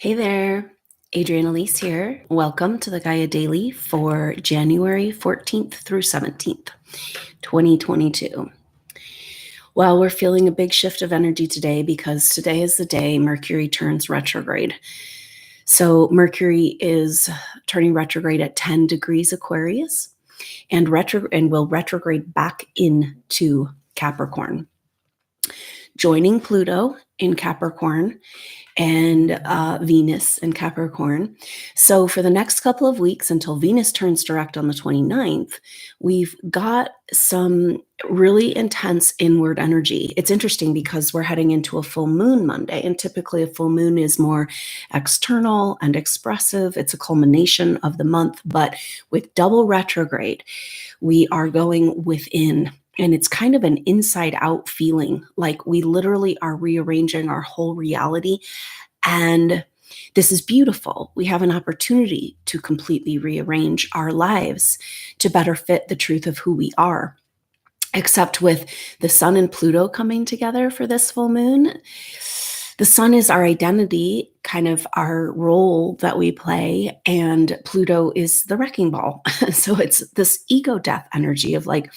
Hey there, Adrienne Elise here. Welcome to the Gaia Daily for January 14th through 17th, 2022. Well, we're feeling a big shift of energy today because today is the day Mercury turns retrograde. So Mercury is turning retrograde at 10 degrees Aquarius and will retrograde back into Capricorn, joining Pluto in Capricorn and Venus in Capricorn. So for the next couple of weeks until Venus turns direct on the 29th, we've got some really intense inward energy. It's interesting because we're heading into a full moon Monday, and typically a full moon is more external and expressive. It's a culmination of the month, but with double retrograde, we are going within. And it's kind of an inside out feeling, like we literally are rearranging our whole reality. And this is beautiful. We have an opportunity to completely rearrange our lives to better fit the truth of who we are. Except with the Sun and Pluto coming together for this full moon, the Sun is our identity, kind of our role that we play, and Pluto is the wrecking ball. So it's this ego death energy of like,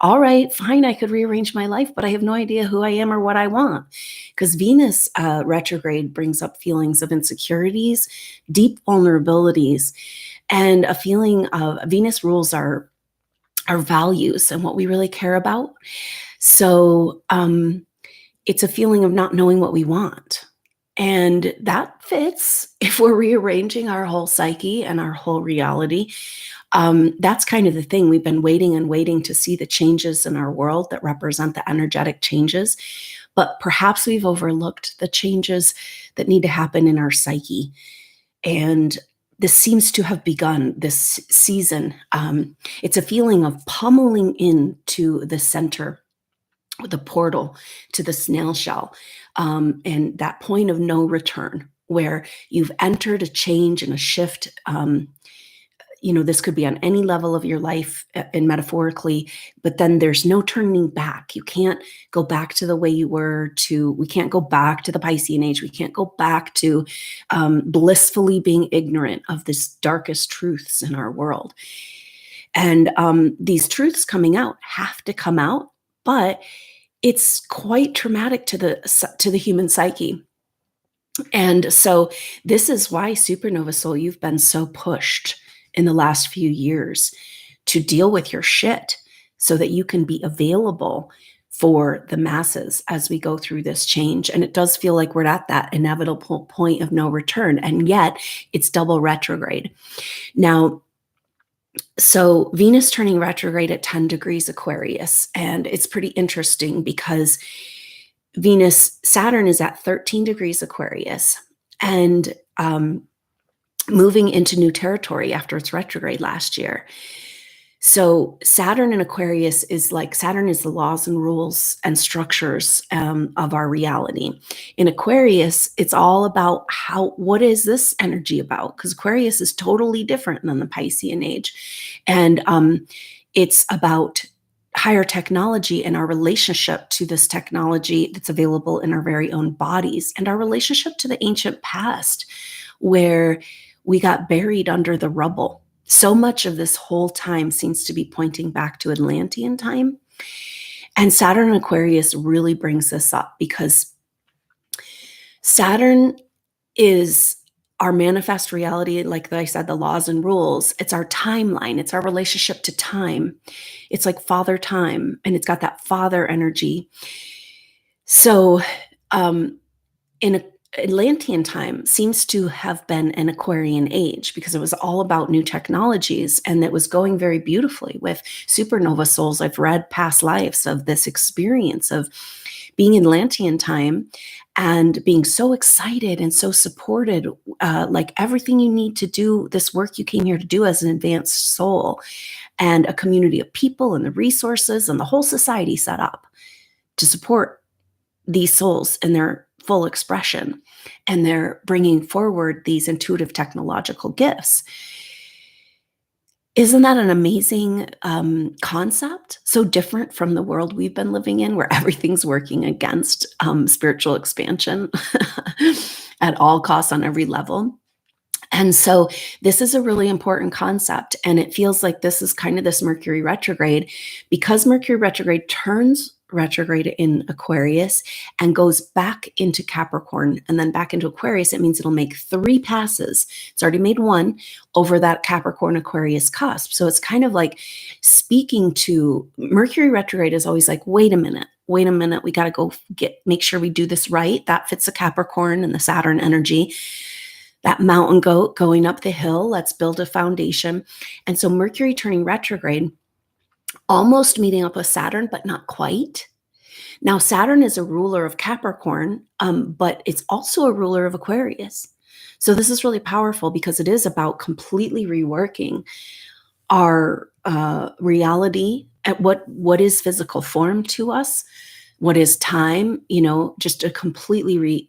all right, fine, I could rearrange my life, but I have no idea who I am or what I want. Because Venus retrograde brings up feelings of insecurities, deep vulnerabilities, and a feeling of Venus rules our values and what we really care about. So it's a feeling of not knowing what we want. And that fits if we're rearranging our whole psyche and our whole reality. That's kind of the thing. We've been waiting and waiting to see the changes in our world that represent the energetic changes, but perhaps we've overlooked the changes that need to happen in our psyche. And this seems to have begun this season. It's a feeling of pummeling into the center, the portal to the snail shell, and that point of no return where you've entered a change and a shift. This could be on any level of your life and metaphorically, but then there's no turning back. You can't go back to the way you were we can't go back to the Piscean age. We can't go back to blissfully being ignorant of this darkest truths in our world. And these truths coming out have to come out, but it's quite traumatic to the human psyche. And so this is why Supernova Soul, you've been so pushed in the last few years to deal with your shit so that you can be available for the masses as we go through this change. And it does feel like we're at that inevitable point of no return, and yet it's double retrograde. Now, so Venus turning retrograde at 10 degrees Aquarius, and it's pretty interesting because Saturn is at 13 degrees Aquarius, and moving into new territory after its retrograde last year. So Saturn in Aquarius Saturn is the laws and rules and structures of our reality. In Aquarius, it's all about what is this energy about? Because Aquarius is totally different than the Piscean age. And it's about higher technology and our relationship to this technology that's available in our very own bodies, and our relationship to the ancient past, where we got buried under the rubble. So much of this whole time seems to be pointing back to Atlantean time. And Saturn in Aquarius really brings this up because Saturn is our manifest reality, like I said, the laws and rules. It's our timeline. It's our relationship to time. It's like father time, and it's got that father energy. So in Atlantean time seems to have been an Aquarian age because it was all about new technologies, and it was going very beautifully with Supernova Souls. I've read past lives of this experience of being in Atlantean time and being so excited and so supported, like everything you need to do this work you came here to do as an advanced soul, and a community of people and the resources and the whole society set up to support these souls in their full expression, and they're bringing forward these intuitive technological gifts. Isn't that an amazing concept? So different from the world we've been living in, where everything's working against spiritual expansion. at all costs on every level. And so this is a really important concept. And it feels like this is kind of this Mercury retrograde, because Mercury retrograde turns retrograde in Aquarius and goes back into Capricorn and then back into Aquarius. It means it'll make 3 passes. It's already made 1 over that Capricorn Aquarius cusp. So it's kind of like speaking to Mercury retrograde is always like, wait a minute. We got to go make sure we do this right. That fits the Capricorn and the Saturn energy. That mountain goat going up the hill, let's build a foundation. And so Mercury turning retrograde, almost meeting up with Saturn, but not quite. Now, Saturn is a ruler of Capricorn, but it's also a ruler of Aquarius. So this is really powerful because it is about completely reworking our reality at what is physical form to us, what is time, just a completely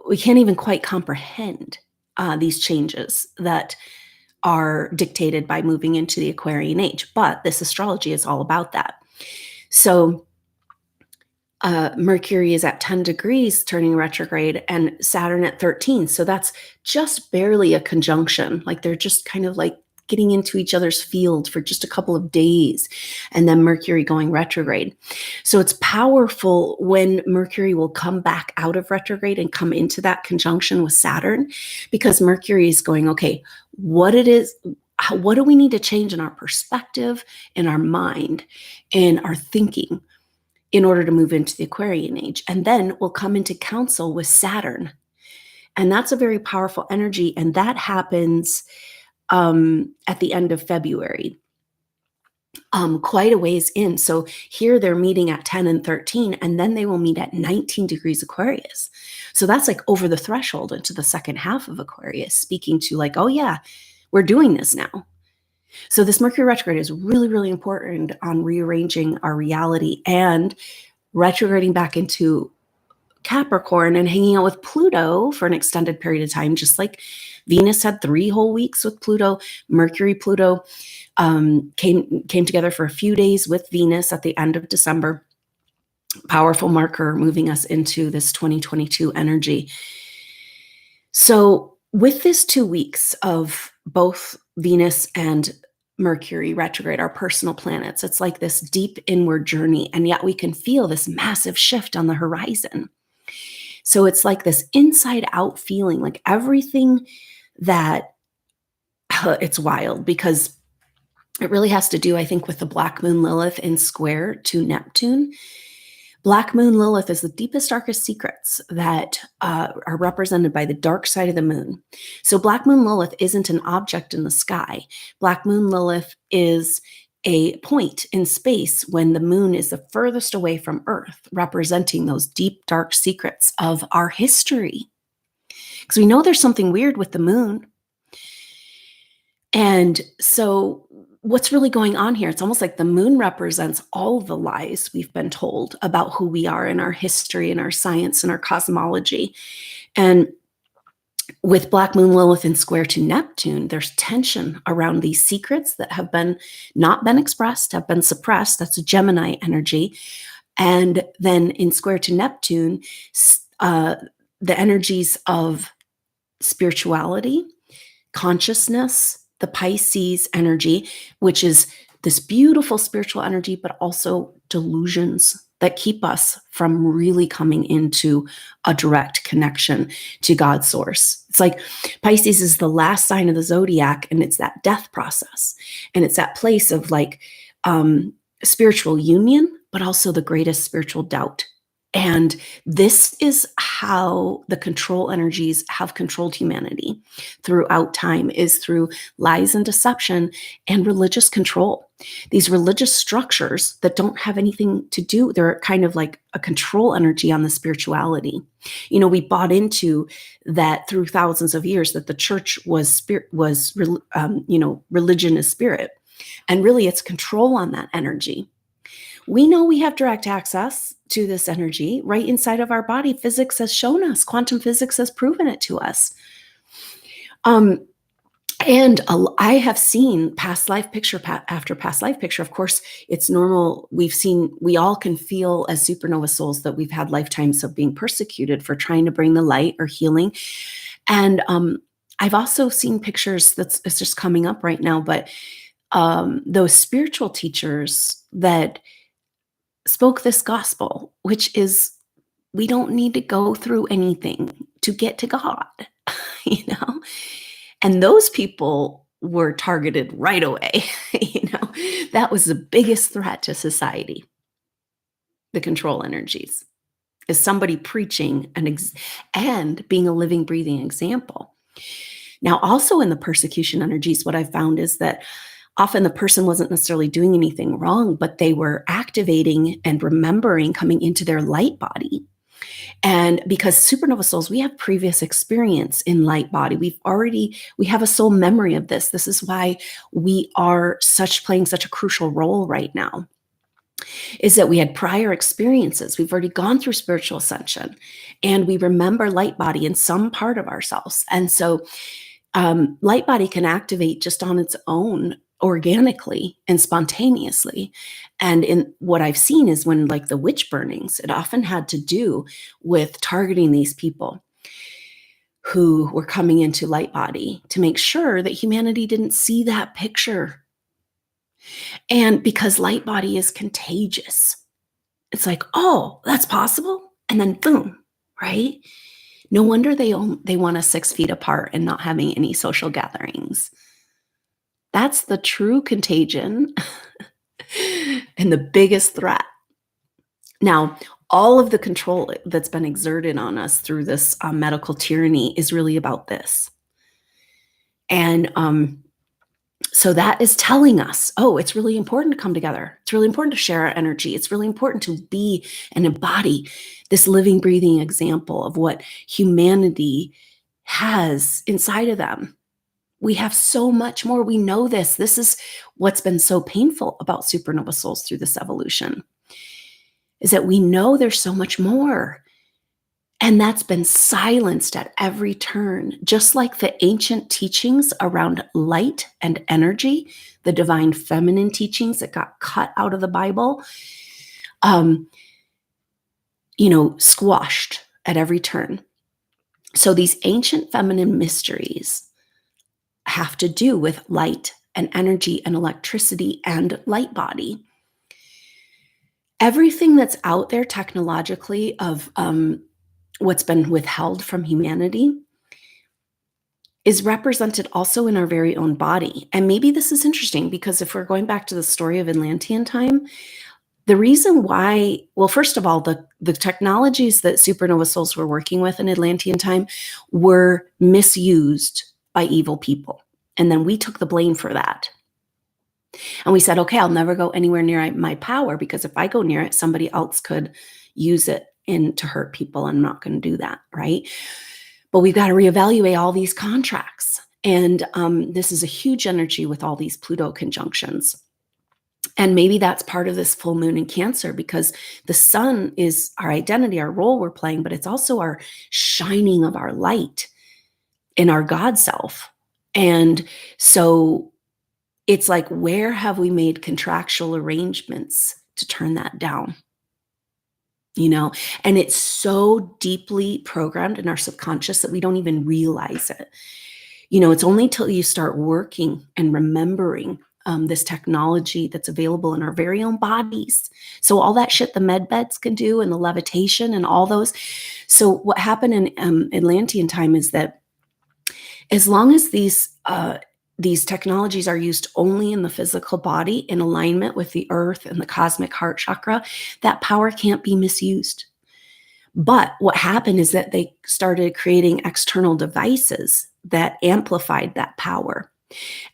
we can't even quite comprehend these changes that are dictated by moving into the Aquarian Age. But this astrology is all about that. So Mercury is at 10 degrees turning retrograde and Saturn at 13. So that's just barely a conjunction. Like they're just kind of like getting into each other's field for just a couple of days, and then Mercury going retrograde. So it's powerful when Mercury will come back out of retrograde and come into that conjunction with Saturn, because Mercury is going, okay, what do we need to change in our perspective, in our mind, in our thinking in order to move into the Aquarian Age? And then we'll come into council with Saturn. And that's a very powerful energy. And that happens at the end of February, quite a ways in. So here they're meeting at 10 and 13, and then they will meet at 19 degrees Aquarius. So that's like over the threshold into the second half of Aquarius, speaking to like, oh yeah, we're doing this now. So this Mercury retrograde is really, really important on rearranging our reality and retrograding back into Capricorn and hanging out with Pluto for an extended period of time, just like Venus had 3 whole weeks with Pluto. Mercury, Pluto came together for a few days with Venus at the end of December. Powerful marker moving us into this 2022 energy. So with this 2 weeks of both Venus and Mercury retrograde, our personal planets, it's like this deep inward journey, and yet we can feel this massive shift on the horizon. So it's like this inside out feeling, like everything that it's wild, because it really has to do, I think, with the Black Moon Lilith in square to Neptune. Black Moon Lilith is the deepest, darkest secrets that are represented by the dark side of the moon. So Black Moon Lilith isn't an object in the sky. Black Moon Lilith is a point in space when the moon is the furthest away from Earth, representing those deep, dark secrets of our history. Because we know there's something weird with the moon. And so what's really going on here? It's almost like the moon represents all the lies we've been told about who we are in our history and our science and our cosmology. And with Black Moon Lilith in square to Neptune, there's tension around these secrets that have not been expressed, have been suppressed. That's a Gemini energy. And then in square to Neptune, the energies of spirituality, consciousness, the Pisces energy, which is this beautiful spiritual energy, but also delusions that keep us from really coming into a direct connection to God's source. It's like Pisces is the last sign of the zodiac, and it's that death process. And it's that place of like spiritual union, but also the greatest spiritual doubt. And this is how the control energies have controlled humanity throughout time, is through lies and deception and religious control. These religious structures that don't have anything to do, they're kind of like a control energy on the spirituality. We bought into that through thousands of years, that the church religion is spirit. And really it's control on that energy. We know we have direct access to this energy right inside of our body. Physics has shown us, quantum physics has proven it to us. And I have seen past life picture after past life picture. Of course, it's normal. We all can feel as supernova souls that we've had lifetimes of being persecuted for trying to bring the light or healing. And I've also seen pictures it's just coming up right now, but those spiritual teachers that spoke this gospel, which is we don't need to go through anything to get to God, you know? And those people were targeted right away. That was the biggest threat to society. The control energies is somebody preaching and being a living, breathing example. Now, also in the persecution energies, what I've found is that often the person wasn't necessarily doing anything wrong, but they were activating and remembering coming into their light body. And because supernova souls, we have previous experience in light body. We have a soul memory of this. This is why we are playing such a crucial role right now, is that we had prior experiences. We've already gone through spiritual ascension and we remember light body in some part of ourselves. And so light body can activate just on its own organically and spontaneously. And in what I've seen is when like the witch burnings, it often had to do with targeting these people who were coming into light body to make sure that humanity didn't see that picture. And because light body is contagious, it's like, oh, that's possible. And then boom, right? No wonder they want us 6 feet apart and not having any social gatherings. That's the true contagion and the biggest threat. Now, all of the control that's been exerted on us through this medical tyranny is really about this. And so that is telling us, oh, it's really important to come together. It's really important to share our energy. It's really important to be and embody this living, breathing example of what humanity has inside of them. We have so much more. We know this. This is what's been so painful about supernova souls through this evolution, is that we know there's so much more. And that's been silenced at every turn, just like the ancient teachings around light and energy, the divine feminine teachings that got cut out of the Bible, squashed at every turn. So these ancient feminine mysteries have to do with light and energy and electricity and light body. Everything that's out there technologically of what's been withheld from humanity is represented also in our very own body. And maybe this is interesting because if we're going back to the story of Atlantean time, the reason why, well, first of all, the technologies that supernova souls were working with in Atlantean time were misused by evil people. And then we took the blame for that. And we said, okay, I'll never go anywhere near my power because if I go near it, somebody else could use it to hurt people. I'm not going to do that, right? But we've got to reevaluate all these contracts. And this is a huge energy with all these Pluto conjunctions. And maybe that's part of this full moon in Cancer because the sun is our identity, our role we're playing, but it's also our shining of our light in our God self. And so it's like, where have we made contractual arrangements to turn that down? And it's so deeply programmed in our subconscious that we don't even realize it. It's only till you start working and remembering this technology that's available in our very own bodies. So all that shit the med beds can do and the levitation and all those. So what happened in Atlantean time is that as long as these technologies are used only in the physical body in alignment with the earth and the cosmic heart chakra, that power can't be misused. But what happened is that they started creating external devices that amplified that power.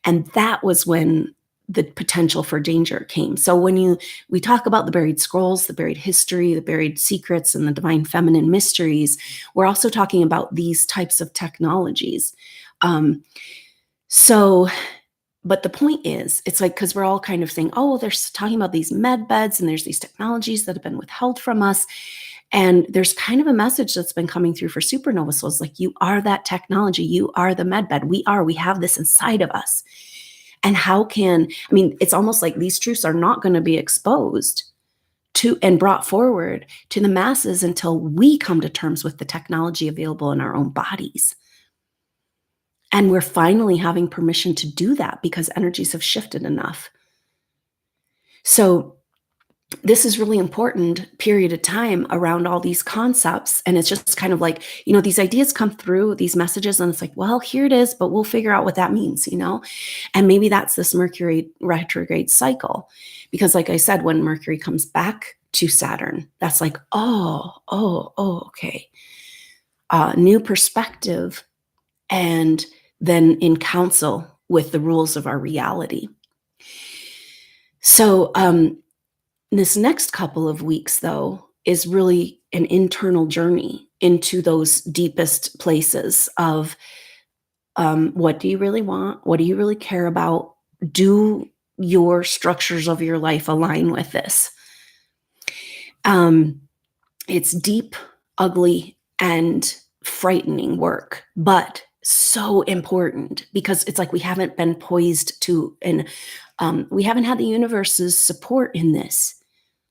And that was when the potential for danger came. So when we talk about the buried scrolls, the buried history, the buried secrets, and the divine feminine mysteries, we're also talking about these types of technologies. But the point is, it's like, because we're all kind of saying, oh, they're talking about these med beds and there's these technologies that have been withheld from us. And there's kind of a message that's been coming through for supernova souls, like, you are that technology, you are the medbed, we have this inside of us. And it's almost like these truths are not going to be exposed to and brought forward to the masses until we come to terms with the technology available in our own bodies. And we're finally having permission to do that because energies have shifted enough. So this is really important period of time around all these concepts. And it's just kind of like, these ideas come through, these messages, and it's like, well, here it is, but we'll figure out what that means, And maybe that's this Mercury retrograde cycle. Because like I said, when Mercury comes back to Saturn, that's like, okay. New perspective, and then in council with the rules of our reality. So this next couple of weeks, though, is really an internal journey into those deepest places of what do you really want? What do you really care about? Do your structures of your life align with this? It's deep, ugly, and frightening work, but so important because it's like we haven't been poised to, and we haven't had the universe's support in this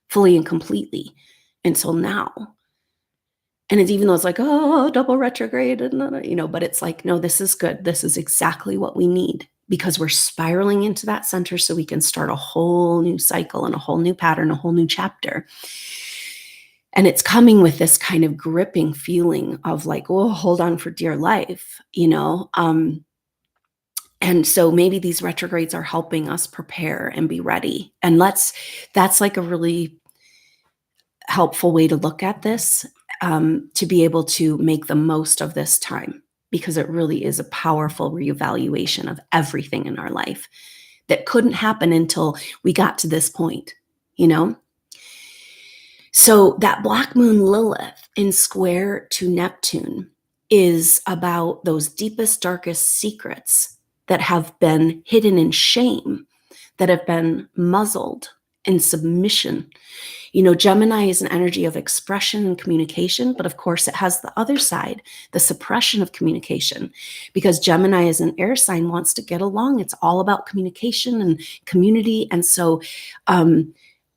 fully and completely until now. And it's, even though it's like, double retrograde, but it's like, no, this is good. This is exactly what we need because we're spiraling into that center so we can start a whole new cycle and a whole new pattern, a whole new chapter. And it's coming with this kind of gripping feeling of like, oh, hold on for dear life, And so maybe these retrogrades are helping us prepare and be ready. And that's like a really helpful way to look at this, to be able to make the most of this time, because it really is a powerful reevaluation of everything in our life that couldn't happen until we got to this point, So that Black Moon Lilith in square to Neptune is about those deepest, darkest secrets that have been hidden in shame, that have been muzzled in submission. Gemini is an energy of expression and communication, but of course it has the other side, the suppression of communication, because Gemini as an air sign wants to get along. It's all about communication and community. And so,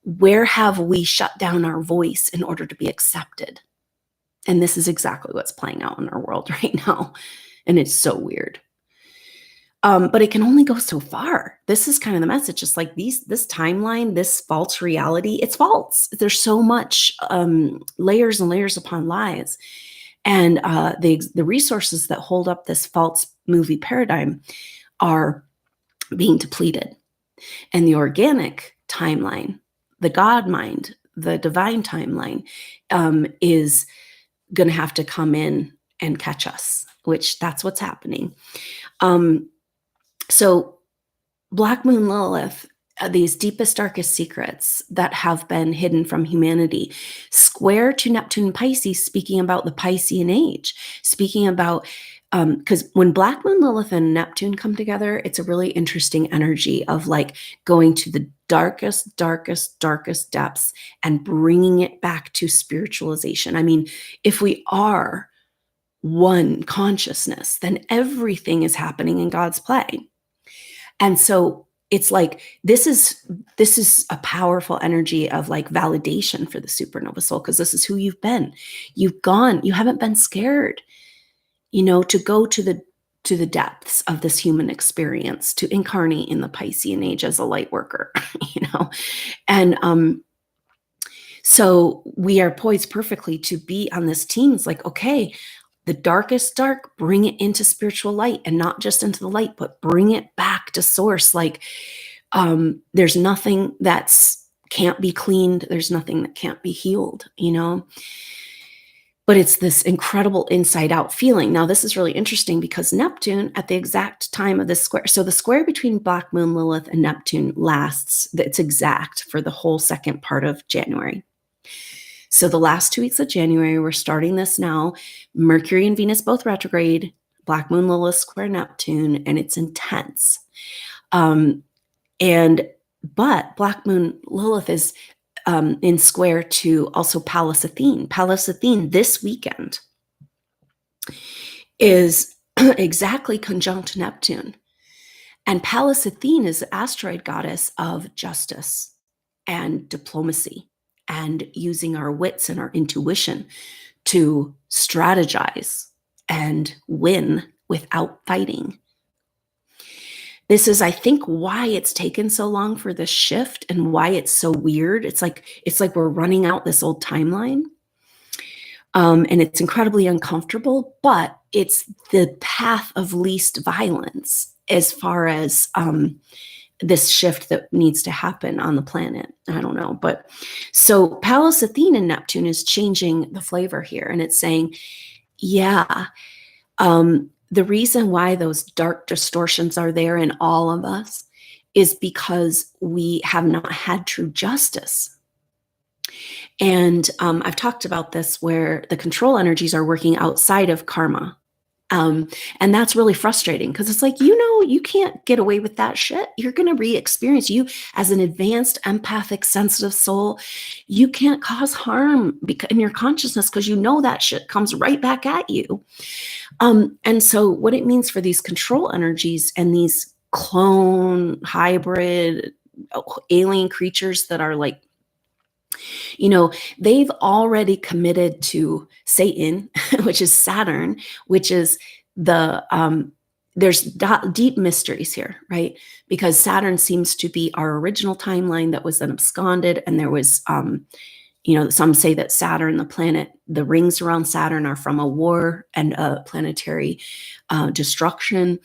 where have we shut down our voice in order to be accepted? And this is exactly what's playing out in our world right now. And it's so weird. But it can only go so far. This is kind of the message. Just like this timeline, this false reality, it's false. There's so much layers and layers upon lies. And the resources that hold up this false movie paradigm are being depleted. And the organic timeline, the God mind, the divine timeline, is going to have to come in and catch us, which that's what's happening. So Black Moon Lilith, these deepest, darkest secrets that have been hidden from humanity, square to Neptune Pisces, speaking about the Piscean age, speaking about, because when Black Moon Lilith and Neptune come together, it's a really interesting energy of like going to the darkest, darkest, darkest depths and bringing it back to spiritualization. I mean, if we are one consciousness, then everything is happening in God's play. And so it's like, this is a powerful energy of like validation for the supernova soul, because this is who you've been. You haven't been scared, to go to the depths of this human experience, to incarnate in the Piscean age as a light worker, And so we are poised perfectly to be on this team. It's like, okay, the darkest dark, bring it into spiritual light, and not just into the light, but bring it back to source. Like, there's nothing that's can't be cleaned. There's nothing that can't be healed, but it's this incredible inside out feeling. Now, this is really interesting because Neptune at the exact time of this square. So the square between Black Moon Lilith and Neptune lasts, it's exact for the whole second part of January. So the last 2 weeks of January, we're starting this now. Mercury and Venus both retrograde, Black Moon Lilith square Neptune, and it's intense. But Black Moon Lilith is in square to also Pallas Athene. Pallas Athene this weekend is exactly conjunct Neptune. And Pallas Athene is the asteroid goddess of justice and diplomacy and using our wits and our intuition to strategize and win without fighting. This is, I think, why it's taken so long for this shift and why it's so weird. It's like we're running out this old timeline. And it's incredibly uncomfortable, but it's the path of least violence as far as this shift that needs to happen on the planet. I don't know. But so Pallas Athene and Neptune is changing the flavor here. And it's saying, yeah, the reason why those dark distortions are there in all of us is because we have not had true justice. And I've talked about this where the control energies are working outside of karma. And that's really frustrating because it's like, you can't get away with that shit. You're going to re-experience, you as an advanced, empathic, sensitive soul. You can't cause harm in your consciousness because that shit comes right back at you. And so what it means for these control energies and these clone, hybrid, alien creatures that are like, they've already committed to Satan, which is Saturn, which is there's deep mysteries here, right? Because Saturn seems to be our original timeline that was then absconded. And there was, some say that Saturn, the planet, the rings around Saturn are from a war and a planetary destruction.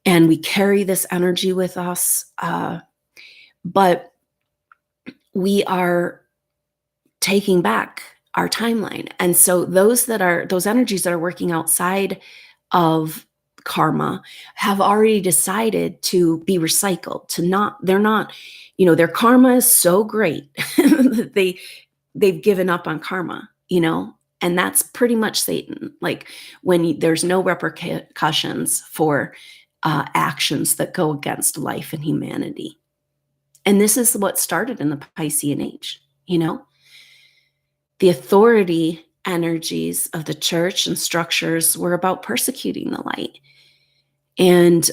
And we carry this energy with us. But we are taking back our timeline. And so those energies that are working outside of karma have already decided to be recycled, they're not, their karma is so great that they've given up on karma, and that's pretty much Satan. Like when there's no repercussions for actions that go against life and humanity. And this is what started in the Piscean Age, The authority energies of the church and structures were about persecuting the light. And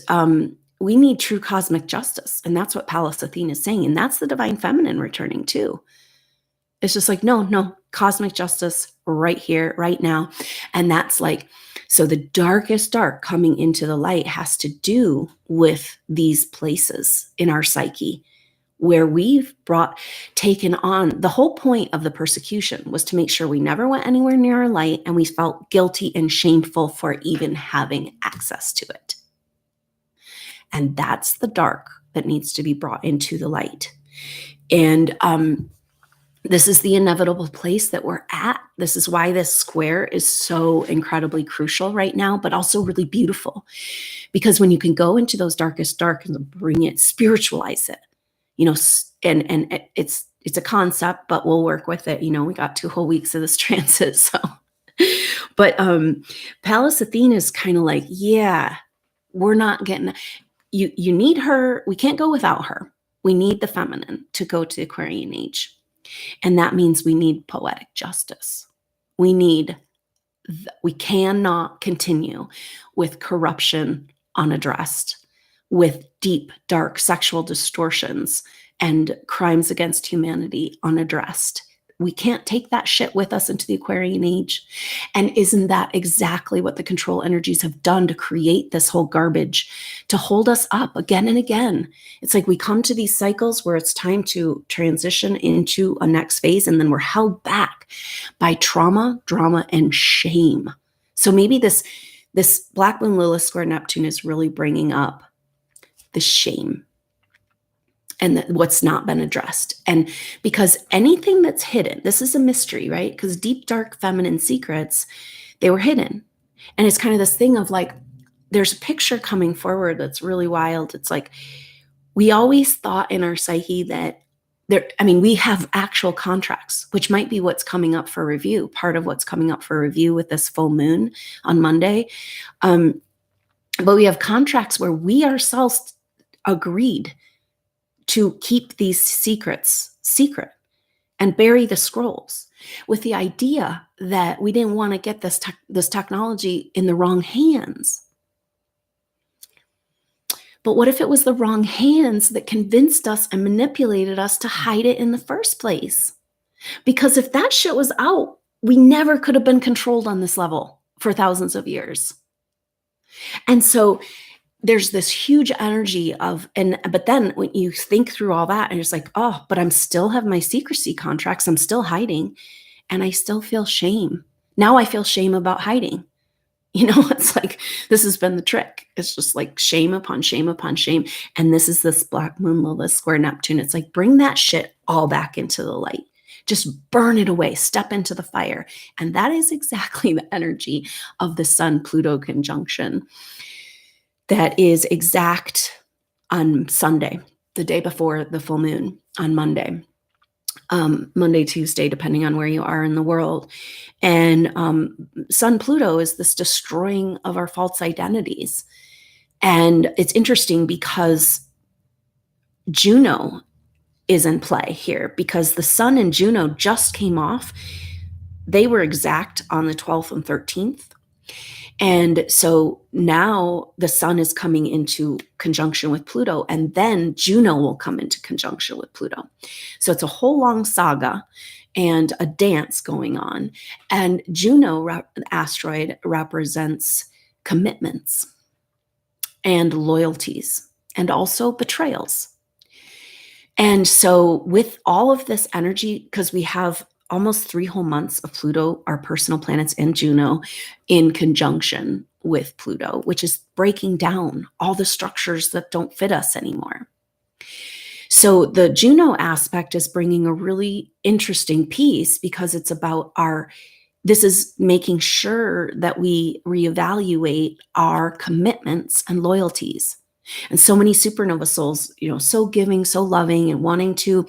we need true cosmic justice. And that's what Pallas Athene is saying. And that's the divine feminine returning too. It's just like, no, cosmic justice right here, right now. And that's like, so the darkest dark coming into the light has to do with these places in our psyche where we've taken on. The whole point of the persecution was to make sure we never went anywhere near our light and we felt guilty and shameful for even having access to it. And that's the dark that needs to be brought into the light. And this is the inevitable place that we're at. This is why this square is so incredibly crucial right now, but also really beautiful. Because when you can go into those darkest dark and bring it, spiritualize it, and it's a concept, but we'll work with it. We got 2 whole weeks of this transit. So, but Pallas Athene is kind of like, yeah, we're not getting, you need her. We can't go without her. We need the feminine to go to the Aquarian Age. And that means we need poetic justice. We cannot continue with corruption unaddressed, with deep, dark sexual distortions and crimes against humanity unaddressed. We can't take that shit with us into the Aquarian Age. And isn't that exactly what the control energies have done to create this whole garbage, to hold us up again and again? It's like we come to these cycles where it's time to transition into a next phase, and then we're held back by trauma, drama, and shame. So maybe this Black Moon Lilith square Neptune is really bringing up the shame and what's not been addressed. And because anything that's hidden, this is a mystery, right? Because deep, dark, feminine secrets, they were hidden. And it's kind of this thing of like, there's a picture coming forward that's really wild. It's like, we always thought in our psyche that we have actual contracts, which might be what's coming up for review, part of what's coming up for review with this full moon on Monday. But we have contracts where we ourselves agreed to keep these secrets secret. and bury the scrolls with the idea that we didn't want to get this technology in the wrong hands. But what if it was the wrong hands that convinced us and manipulated us to hide it in the first place? Because if that shit was out, we never could have been controlled on this level for thousands of years. And so there's this huge energy but then when you think through all that and it's like, oh, but I'm still have my secrecy contracts. I'm still hiding and I still feel shame. Now I feel shame about hiding. It's like, this has been the trick. It's just like shame upon shame upon shame. And this is this black moon, Lilith square Neptune. It's like, bring that shit all back into the light. Just burn it away, step into the fire. And that is exactly the energy of the Sun-Pluto conjunction that is exact on Sunday, the day before the full moon on Monday. Monday, Tuesday, depending on where you are in the world. And Sun-Pluto is this destroying of our false identities. And it's interesting because Juno is in play here, because the Sun and Juno just came off. They were exact on the 12th and 13th. And so now the Sun is coming into conjunction with Pluto, and then Juno will come into conjunction with Pluto. So it's a whole long saga and a dance going on. And Juno, the asteroid, represents commitments and loyalties and also betrayals. And so with all of this energy, because we have almost 3 whole months of Pluto, our personal planets, and Juno in conjunction with Pluto, which is breaking down all the structures that don't fit us anymore. So the Juno aspect is bringing a really interesting piece, because it's about this is making sure that we reevaluate our commitments and loyalties. And so many supernova souls, so giving, so loving, and wanting to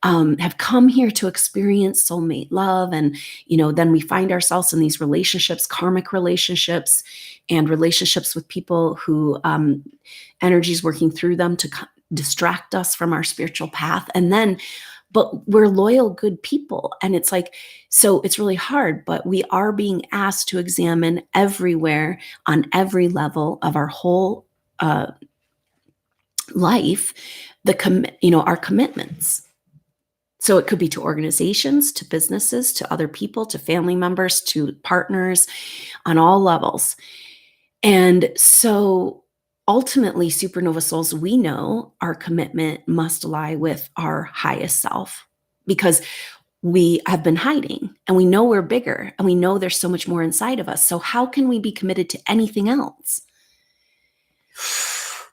have come here to experience soulmate love. And, then we find ourselves in these relationships, karmic relationships, and relationships with people who energy is working through them to distract us from our spiritual path. But we're loyal, good people. And it's like, so it's really hard, but we are being asked to examine everywhere on every level of our whole life, our commitments. So it could be to organizations, to businesses, to other people, to family members, to partners, on all levels. And so ultimately, supernova souls, we know our commitment must lie with our highest self, because we have been hiding and we know we're bigger and we know there's so much more inside of us. So how can we be committed to anything else?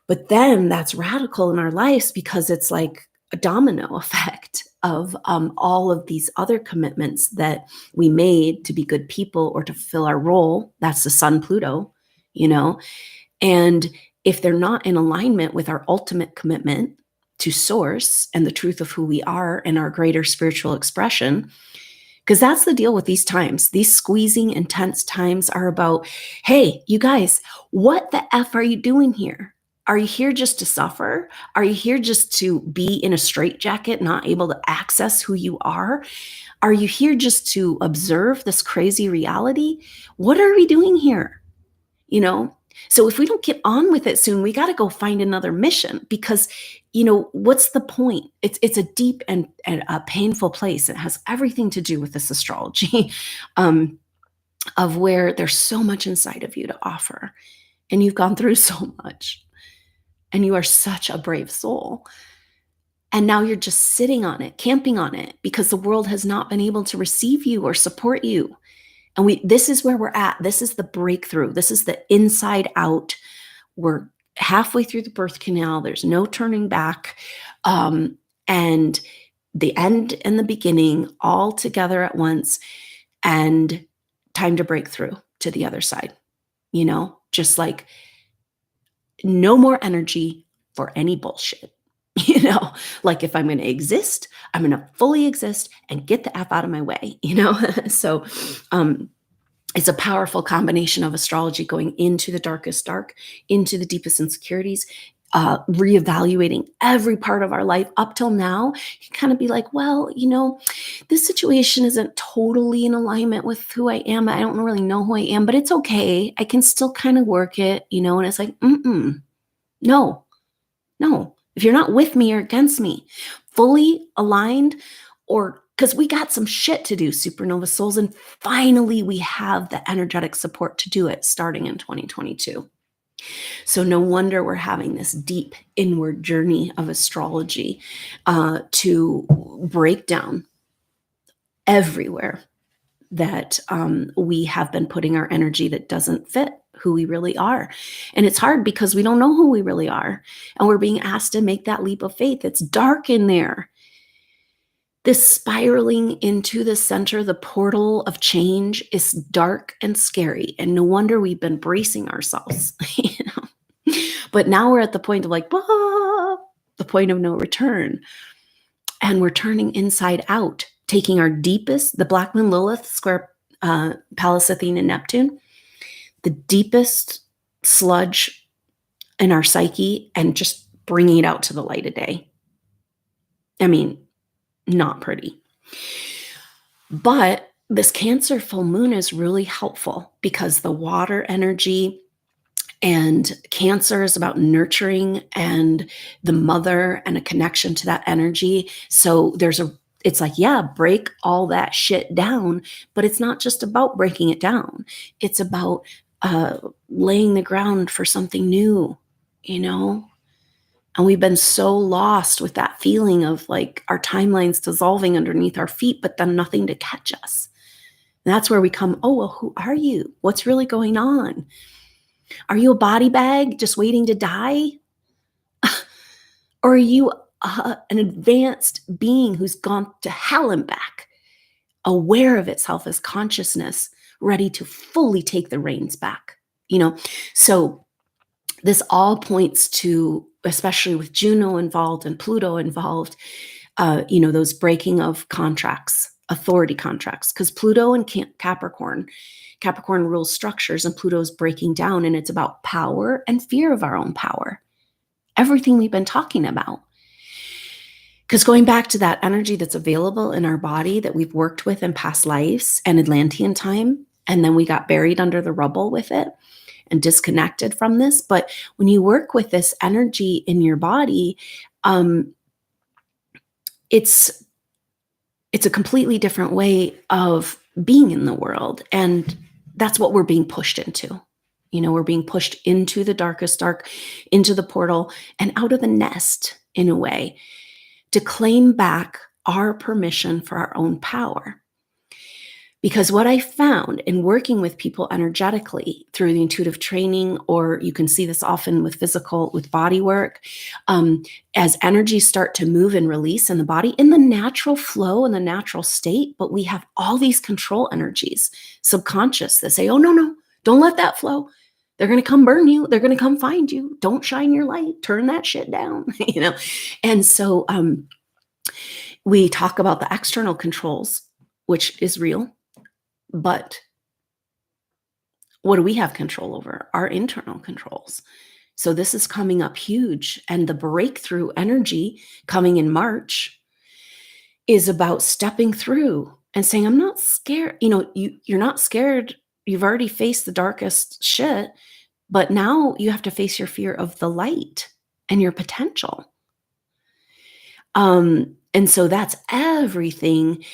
But then that's radical in our lives, because it's like a domino effect of all of these other commitments that we made to be good people or to fulfill our role. That's the Sun-Pluto, and if they're not in alignment with our ultimate commitment to source and the truth of who we are and our greater spiritual expression, because that's the deal with these times. These squeezing, intense times are about, hey, you guys, what the F are you doing here? Are you here just to suffer? Are you here just to be in a straitjacket, not able to access who you are? Are you here just to observe this crazy reality? What are we doing here? So if we don't get on with it soon, we got to go find another mission, because, what's the point? It's a deep and a painful place. It has everything to do with this astrology of where there's so much inside of you to offer, and you've gone through so much. And you are such a brave soul. And now you're just sitting on it, camping on it, because the world has not been able to receive you or support you. And this is where we're at. This is the breakthrough. This is the inside out. We're halfway through the birth canal. There's no turning back. And the end and the beginning all together at once, and time to break through to the other side. Just like, no more energy for any bullshit. Like, if I'm going to exist, I'm going to fully exist and get the F out of my way, So it's a powerful combination of astrology going into the darkest dark, into the deepest insecurities, reevaluating every part of our life up till now, you can kind of be like, well, this situation isn't totally in alignment with who I am. I don't really know who I am, but it's okay. I can still kind of work it, and it's like, no. If you're not with me or against me, fully aligned, or because we got some shit to do, supernova souls, and finally we have the energetic support to do it starting in 2022. So no wonder we're having this deep inward journey of astrology to break down everywhere that we have been putting our energy that doesn't fit who we really are. And it's hard because we don't know who we really are. And we're being asked to make that leap of faith. It's dark in there. This spiraling into the center, the portal of change, is dark and scary. And no wonder we've been bracing ourselves. But now we're at the point of the point of no return. And we're turning inside out, taking our deepest, the Black Moon Lilith square Pallas Athena Neptune, the deepest sludge in our psyche, and just bringing it out to the light of day. I mean, not pretty. But this Cancer full moon is really helpful because the water energy, and Cancer is about nurturing and the mother and a connection to that energy. So it's like, yeah, break all that shit down, but it's not just about breaking it down. It's about laying the ground for something new, And we've been so lost with that feeling of like our timelines dissolving underneath our feet, but then nothing to catch us. And that's where we come, oh, well, who are you? What's really going on? Are you a body bag just waiting to die? Or are you an advanced being who's gone to hell and back, aware of itself as consciousness, ready to fully take the reins back? So this all points to, especially with Juno involved and Pluto involved, those breaking of contracts, authority contracts, because Pluto and Capricorn rules structures, and Pluto is breaking down, and it's about power and fear of our own power. Everything we've been talking about. Because going back to that energy that's available in our body that we've worked with in past lives and Atlantean time, and then we got buried under the rubble with it and disconnected from this. But when you work with this energy in your body, it's a completely different way of being in the world. And that's what we're being pushed into. We're being pushed into the darkest dark, into the portal, and out of the nest in a way to claim back our permission for our own power. Because what I found in working with people energetically through the intuitive training, or you can see this often with body work, as energies start to move and release in the body, in the natural flow, in the natural state, but we have all these control energies, subconscious, that say, oh, no, don't let that flow. They're going to come burn you. They're going to come find you. Don't shine your light. Turn that shit down, And so we talk about the external controls, which is real. But what do we have control over? Our internal controls. So this is coming up huge. And the breakthrough energy coming in March is about stepping through and saying, I'm not scared. You're not scared. You've already faced the darkest shit. But now you have to face your fear of the light and your potential. And so that's everything.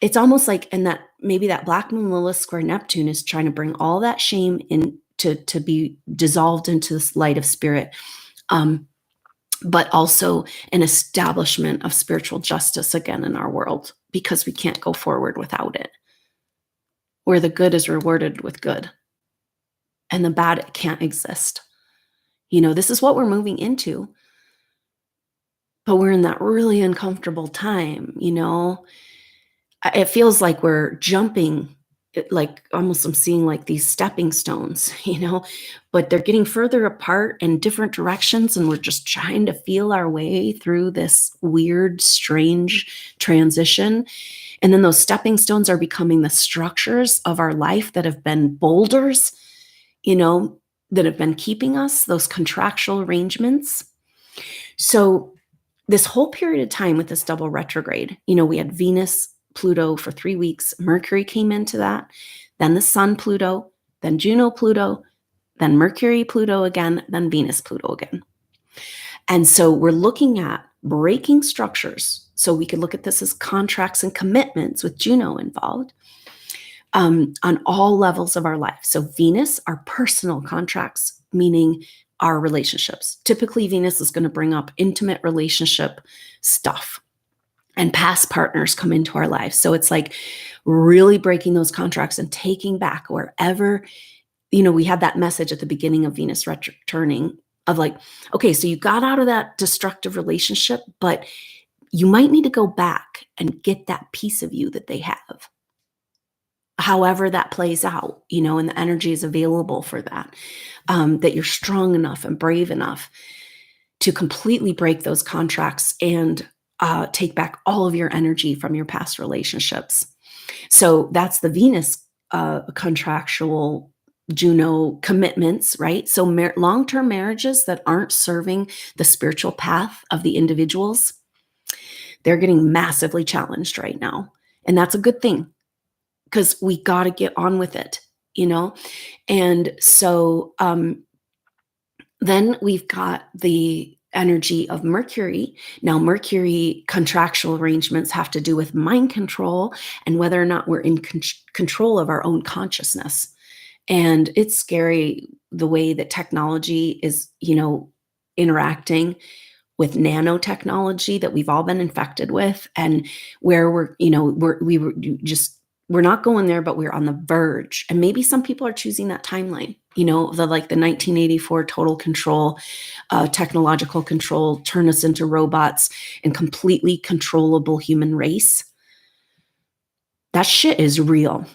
It's almost like maybe that Black Moon Lilith square Neptune is trying to bring all that shame in to be dissolved into this light of spirit, but also an establishment of spiritual justice again in our world, because we can't go forward without it. Where the good is rewarded with good, and the bad can't exist. This is what we're moving into, but we're in that really uncomfortable time. It feels like we're jumping, like almost I'm seeing like these stepping stones, but they're getting further apart in different directions. And we're just trying to feel our way through this weird, strange transition. And then those stepping stones are becoming the structures of our life that have been boulders, that have been keeping us, those contractual arrangements. So this whole period of time with this double retrograde, we had Venus, Pluto for 3 weeks. Mercury came into that, then the Sun, Pluto, then Juno, Pluto, then Mercury, Pluto again, then Venus, Pluto again. And so we're looking at breaking structures. So we could look at this as contracts and commitments with Juno involved on all levels of our life. So Venus, our personal contracts, meaning our relationships. Typically, Venus is going to bring up intimate relationship stuff, and past partners come into our lives. So it's like really breaking those contracts and taking back wherever, we had that message at the beginning of Venus returning of like, okay, so you got out of that destructive relationship, but you might need to go back and get that piece of you that they have. However that plays out, and the energy is available for that, that you're strong enough and brave enough to completely break those contracts and take back all of your energy from your past relationships. So that's the Venus contractual Juno commitments, right? So long-term marriages that aren't serving the spiritual path of the individuals, they're getting massively challenged right now. And that's a good thing, because we got to get on with it, And so then we've got the energy of Mercury. Now, Mercury contractual arrangements have to do with mind control and whether or not we're in control of our own consciousness. And it's scary the way that technology is, interacting with nanotechnology that we've all been infected with, and where we're not going there, but we're on the verge. And maybe some people are choosing that timeline, the 1984 total control, technological control, turn us into robots and completely controllable human race. That shit is real.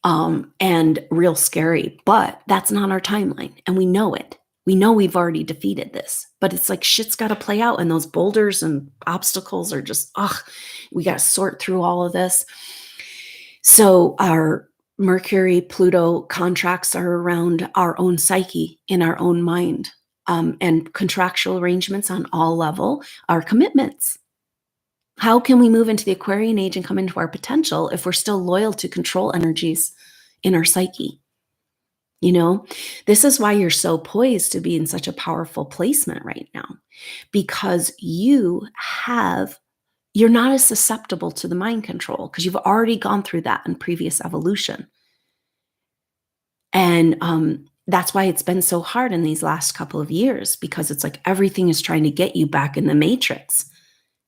And real scary, but that's not our timeline. And we know it. We know we've already defeated this, but it's like shit's got to play out. And those boulders and obstacles are just, we got to sort through all of this. So our Mercury, Pluto contracts are around our own psyche, in our own mind, and contractual arrangements on all level are commitments. How can we move into the Aquarian age and come into our potential if we're still loyal to control energies in our psyche? This is why you're so poised to be in such a powerful placement right now, because you're not as susceptible to the mind control because you've already gone through that in previous evolution. And that's why it's been so hard in these last couple of years, because it's like everything is trying to get you back in the matrix.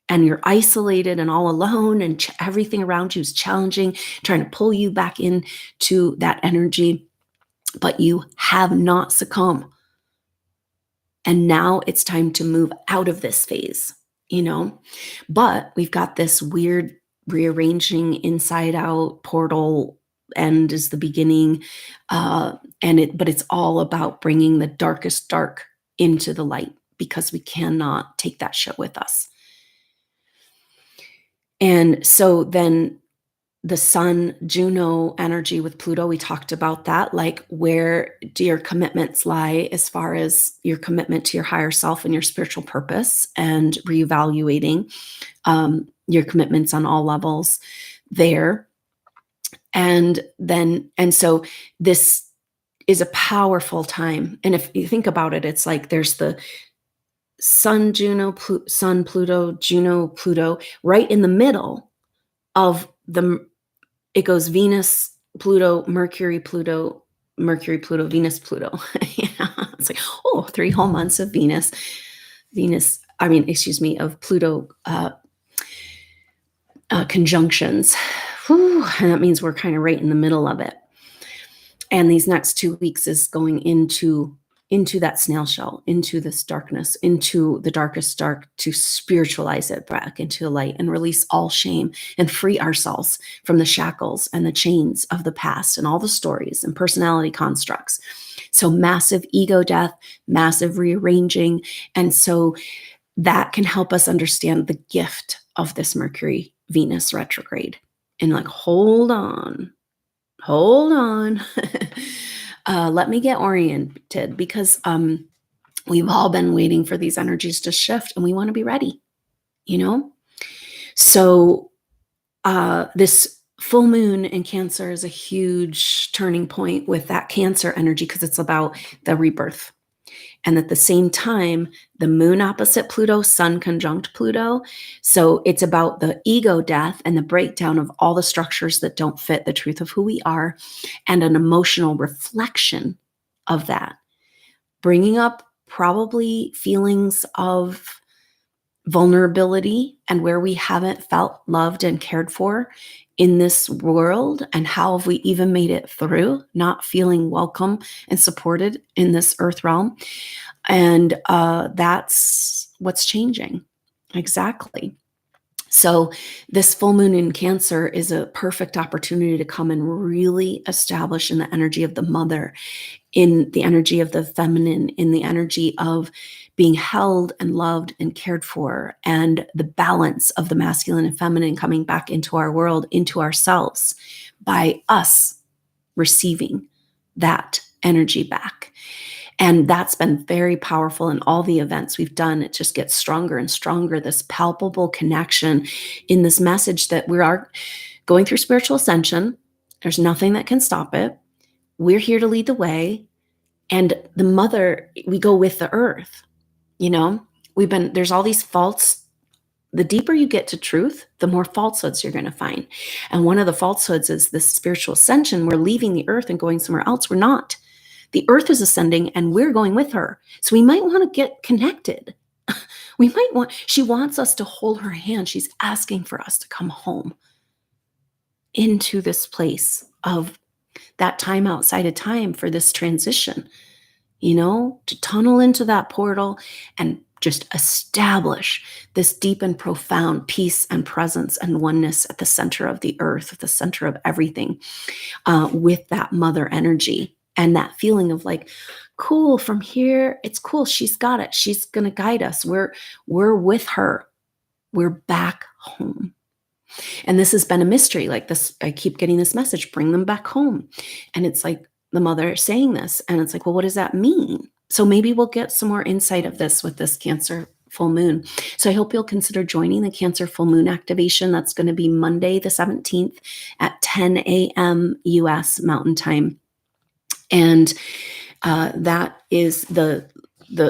And you're isolated and all alone, and everything around you is challenging, trying to pull you back into that energy, but you have not succumbed. And now it's time to move out of this phase, But we've got this weird rearranging inside out portal, end is the beginning, but it's all about bringing the darkest dark into the light, because we cannot take that shit with us. And so then the Sun, Juno energy with Pluto, we talked about that. Like, where do your commitments lie as far as your commitment to your higher self and your spiritual purpose, and reevaluating your commitments on all levels there. And so this is a powerful time. And if you think about it, it's like there's the Sun, Juno, Sun, Pluto, Juno, Pluto, right in the middle of it goes Venus, Pluto, Mercury, Pluto, Mercury, Pluto, Venus, Pluto. It's like, 3 whole months of of Pluto conjunctions. Whew, and that means we're kind of right in the middle of it. And these next 2 weeks is going into that snail shell, into this darkness, into the darkest dark, to spiritualize it back into the light and release all shame and free ourselves from the shackles and the chains of the past and all the stories and personality constructs. So massive ego death, massive rearranging. And so that can help us understand the gift of this Mercury Venus retrograde. And like, hold on. Let me get oriented, because We've all been waiting for these energies to shift, and we want to be ready, you know? So this full moon in Cancer is a huge turning point with that Cancer energy, because it's about the rebirth. And at the same time, the moon opposite Pluto, sun conjunct Pluto. So it's about the ego death and the breakdown of all the structures that don't fit the truth of who we are, and an emotional reflection of that, bringing up probably feelings of vulnerability and where we haven't felt loved and cared for in this world, and how have we even made it through not feeling welcome and supported in this earth realm. And that's what's changing. Exactly. So this full moon in Cancer is a perfect opportunity to come and really establish in the energy of the mother, in the energy of the feminine, in the energy of being held and loved and cared for, and the balance of the masculine and feminine coming back into our world, into ourselves, by us receiving that energy back. And that's been very powerful in all the events we've done. It just gets stronger and stronger, this palpable connection in this message that we are going through spiritual ascension. There's nothing that can stop it. We're here to lead the way. And the mother, we go with the earth. You know, there's all these faults. The deeper you get to truth, the more falsehoods you're going to find. And one of the falsehoods is this spiritual ascension. We're leaving the earth and going somewhere else. We're not. The earth is ascending and we're going with her. So we might want to get connected. She wants us to hold her hand. She's asking for us to come home into this place of that time outside of time for this transition, to tunnel into that portal and just establish this deep and profound peace and presence and oneness at the center of the earth, at the center of everything, with that mother energy. And that feeling of like, cool, from here, it's cool. She's got it. She's going to guide us. We're with her. We're back home. And this has been a mystery. Like this, I keep getting this message, bring them back home. And it's like the mother saying this. And it's like, well, what does that mean? So maybe we'll get some more insight of this with this Cancer full moon. So I hope you'll consider joining the Cancer full moon activation. That's going to be Monday, the 17th at 10 a.m. US Mountain Time. And that is the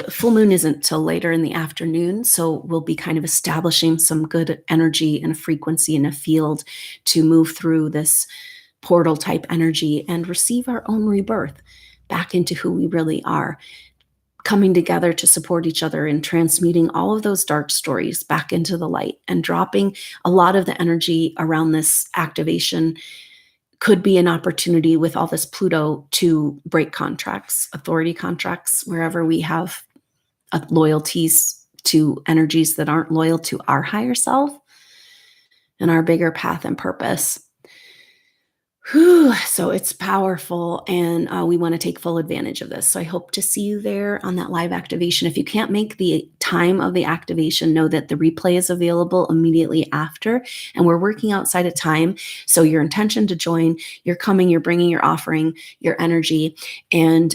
full moon isn't till later in the afternoon. So we'll be kind of establishing some good energy and frequency in a field to move through this portal type energy and receive our own rebirth back into who we really are, coming together to support each other and transmuting all of those dark stories back into the light, and dropping a lot of the energy around this activation. Could be an opportunity with all this Pluto to break contracts, authority contracts, wherever we have loyalties to energies that aren't loyal to our higher self and our bigger path and purpose. So it's powerful, and we want to take full advantage of this. So I hope to see you there on that live activation. If you can't make the time of the activation, know that the replay is available immediately after, and we're working outside of time. So your intention to join, you're coming, you're bringing your offering, your energy, and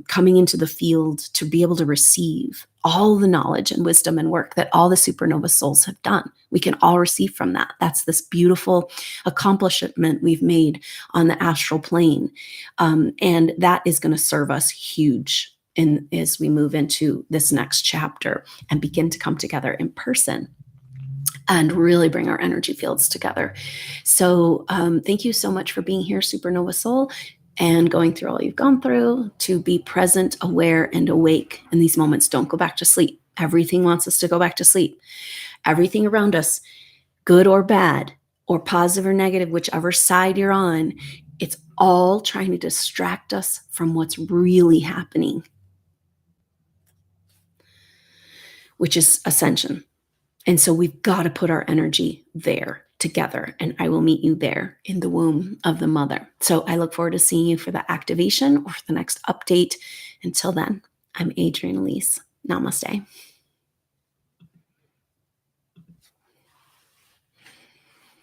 coming into the field to be able to receive all the knowledge and wisdom and work that all the supernova souls have done. We can all receive from that. That's this beautiful accomplishment we've made on the astral plane. And that is going to serve us huge as we move into this next chapter and begin to come together in person and really bring our energy fields together. So thank you so much for being here, Supernova Soul, and going through all you've gone through, to be present, aware, and awake in these moments. Don't go back to sleep. Everything wants us to go back to sleep. Everything around us, good or bad, or positive or negative, whichever side you're on, it's all trying to distract us from what's really happening, which is ascension. And so we've got to put our energy there together, and I will meet you there in the womb of the mother. So I look forward to seeing you for the activation or for the next update. Until then, I'm Adrienne Elise. Namaste.